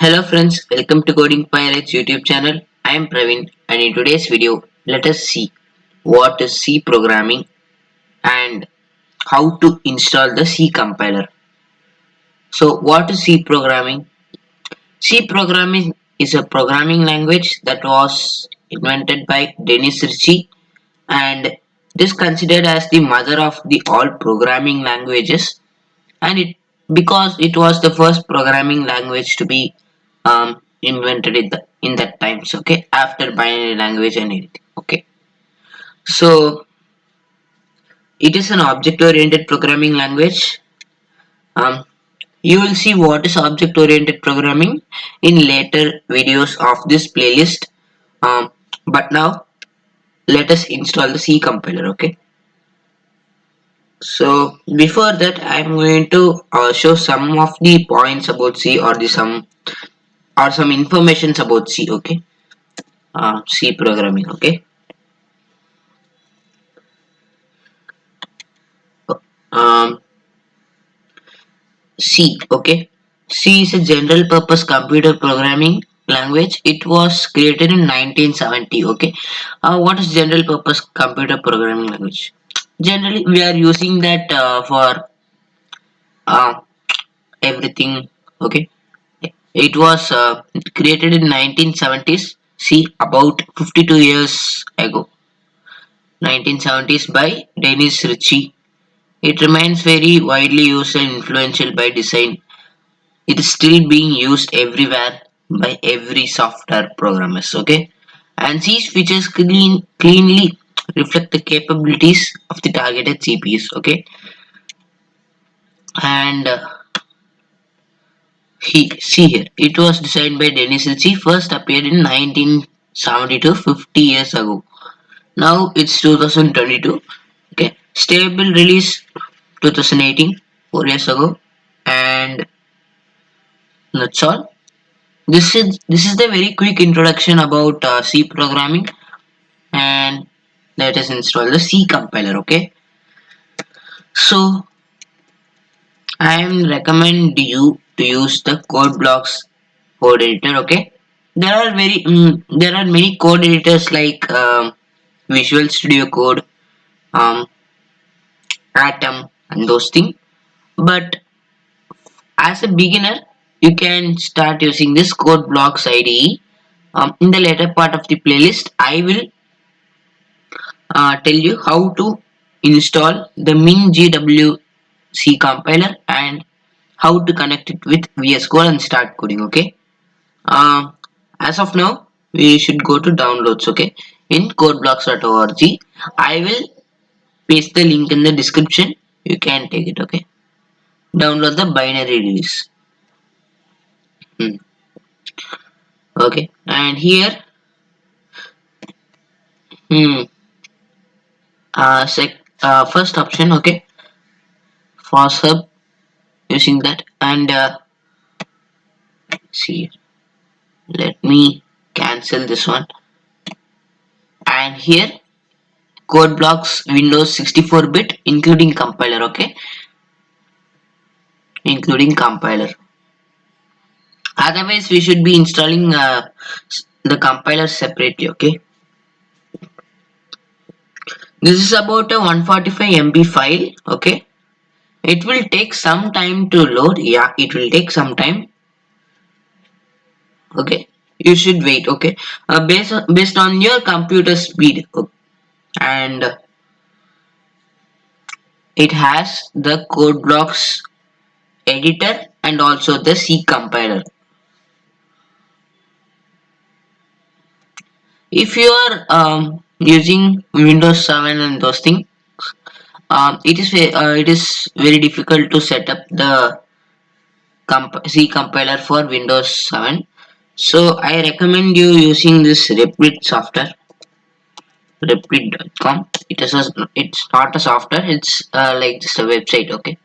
Hello friends, welcome to Coding Pirates YouTube channel. I am Pravin and in today's video, let us see what is C programming and how to install the C compiler. So what is C programming? C programming is a programming language that was invented by Dennis Ritchie and it is considered as the mother of the all programming languages and it because it was the first programming language to be invented in that times, okay, after binary language and anything. Okay, so it is an object oriented programming language. um, you will see what is object oriented programming in later videos of this playlist, but now let us install the C compiler. Okay, so before that I'm going to show some of the points about C or some informations about C. Okay, C programming. Okay, um, C. Okay, C is a general purpose computer programming language. It was created in 1970. Okay, what is general purpose computer programming language? Generally, we are using that for uh, everything. Okay, it was created in 1970s. See, about 52 years ago, 1970s by Dennis Ritchie. It remains very widely used and influential by design. It is still being used everywhere by every software programmers. Okay, and these features cleanly reflect the capabilities of the targeted CPUs. Okay, and he see here it was designed by Dennis Ritchie. First appeared in 1972, 50 years ago. Now it's 2022. Okay, stable release 2018, 4 years ago, and that's all. This is the very quick introduction about C programming, and let us install the C compiler. Okay, so I am recommend you to use the code blocks code editor. Okay, there are many code editors like Visual Studio Code, um, Atom, and those things. But as a beginner, you can start using this code blocks IDE. In the later part of the playlist, I will tell you how to install the MinGWC compiler and how to connect it with VS Code and start coding. Okay. Uh, as of now, we should go to downloads. Okay. In codeblocks.org, I will paste the link in the description. You can take it. Okay. Download the binary release. Hmm. Okay. And here, hmm, first option. Okay. For sub using that and see, let me cancel this one, and here code blocks Windows 64-bit including compiler. Okay, including compiler, otherwise we should be installing the compiler separately. Okay, this is about a 145 MB file. Okay, it will take some time to load. Yeah, it will take some time. Okay, you should wait. Okay, based on your computer speed. Okay. And it has the code blocks editor and also the C compiler. If you are using Windows 7 and those things, it is very difficult to set up the C compiler for Windows 7. So I recommend you using this Replit software, replit.com. It's not a software, it's like just a website. Okay,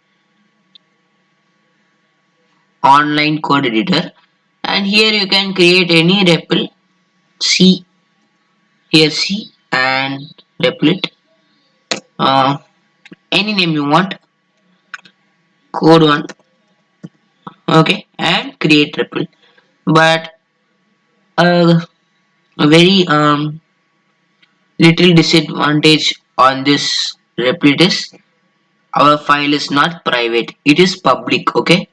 online code editor, and here you can create any REPL C. Here C and Replit, uh, any name you want, code one. Okay, and create REPL. but a very little disadvantage on this replit is our file is not private, it is public. Okay,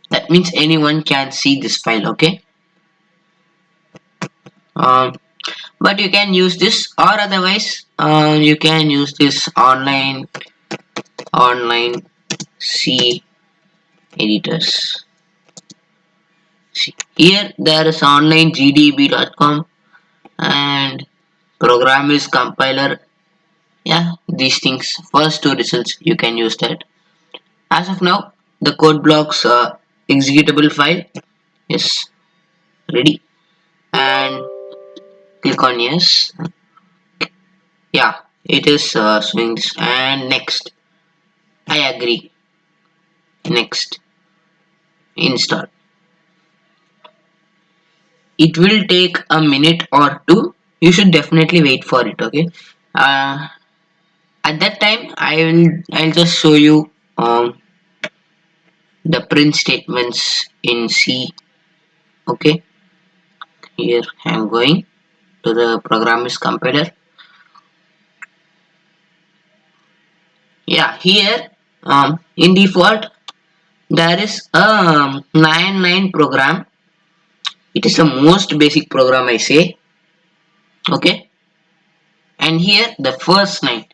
that means anyone can see this file. Okay, um, but you can use this, or otherwise you can use this online C editors. See, here there is online gdb.com and program is compiler. Yeah, these things, first two results you can use that. As of now, the code blocks executable file is ready, and click on yes. Yeah, it is showing this, and next. I agree. Next, install. It will take a minute or two. You should definitely wait for it. Okay. Uh, at that time, I'll just show you the print statements in C. Okay. Here I am going to the program is compiler. Yeah, here in default there is a 9 line program. It is the most basic program, I say. Okay, and here the first line,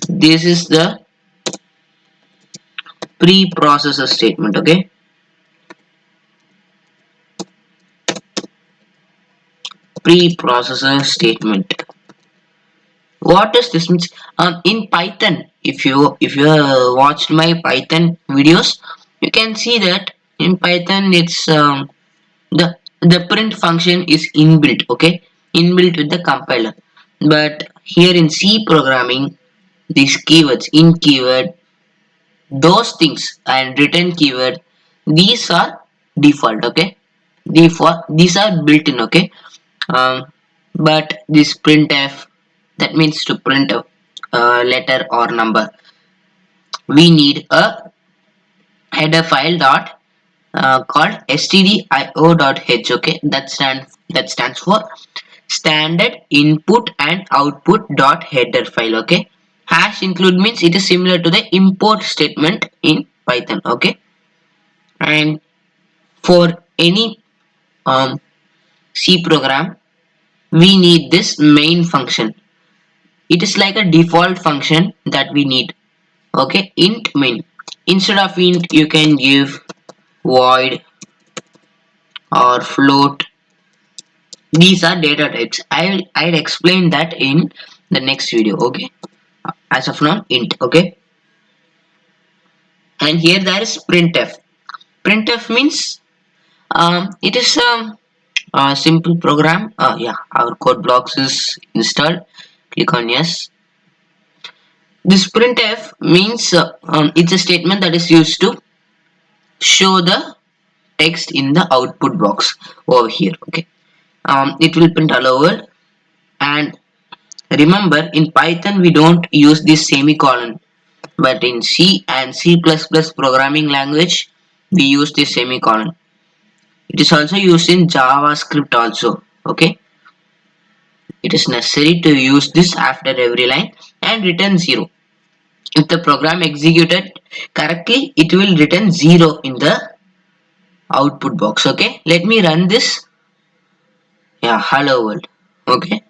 this is the preprocessor statement. Okay, preprocessor statement. What does this means? In Python, if you watched my Python videos, you can see that in Python it's the the print function is inbuilt. Okay, inbuilt with the compiler. But here in C programming, these keywords, in keyword, those things, and return keyword, these are default. Okay, default, these are built in. Okay, um, but this printf, that means to print a letter or number, we need a header file dot called stdio.h. Okay, that stands for standard input and output dot header file. Okay, hash include means it is similar to the import statement in Python. Okay, and for any um, C program, we need this main function. It is like a default function that we need. Okay, int main. Instead of int, you can give void or float. These are data types. I'll explain that in the next video. Okay, as of now, int. Okay, and here there is printf. Printf means it is a simple program. Yeah, our code blocks is installed. Click on yes. This printf means it's a statement that is used to show the text in the output box over here. Okay, it will print hello world. And remember, in Python we don't use this semicolon, but in C and C++ programming language we use this semicolon. It is also used in JavaScript also. Okay, it is necessary to use this after every line and return 0. If the program executed correctly, it will return 0 in the output box. Okay, let me run this. Yeah, hello world. Okay,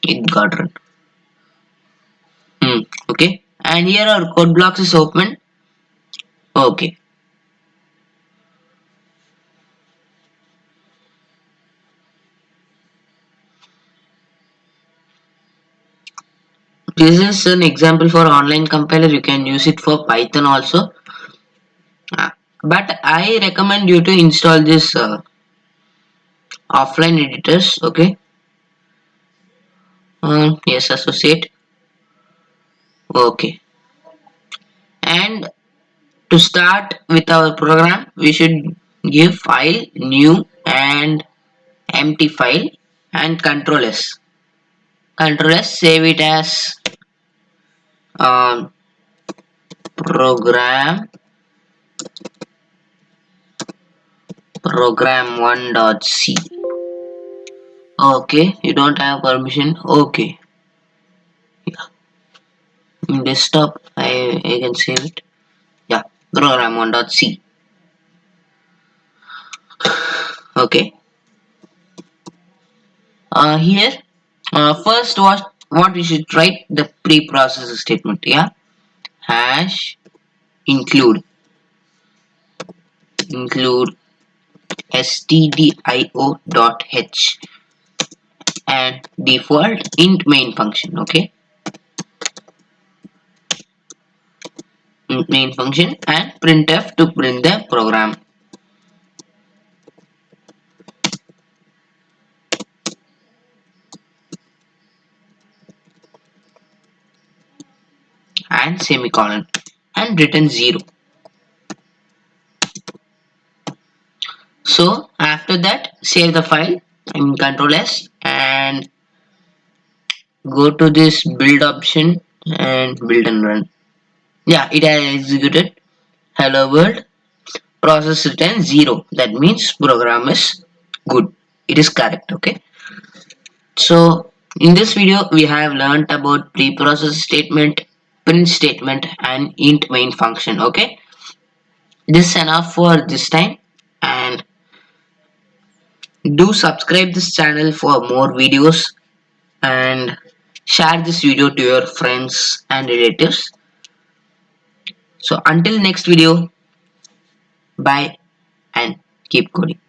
it got run. Okay, and here our code blocks is open. Okay, this is an example for online compiler. You can use it for Python also. But I recommend you to install this offline editors. Okay, yes, associate. Okay, and to start with our program, we should give file new and empty file and control S. Control S, save it as um, program program1.c. Okay, you don't have permission. Okay, in desktop I can save it. Yeah, program1.c. Okay, here first what we should write the pre-processor statement. Yeah, hash include stdio.h and default int main function. Okay, main function and printf to print the program. And semicolon and return 0. So after that save the file in Control S and go to this build option and build and run. Yeah, it has executed. Hello world, process return 0. That means program is good. It is correct. Okay. So in this video we have learned about preprocess statement, print statement and int main function. Okay. This is enough for this time, and do subscribe this channel for more videos and share this video to your friends and relatives. So until next video, bye and keep coding.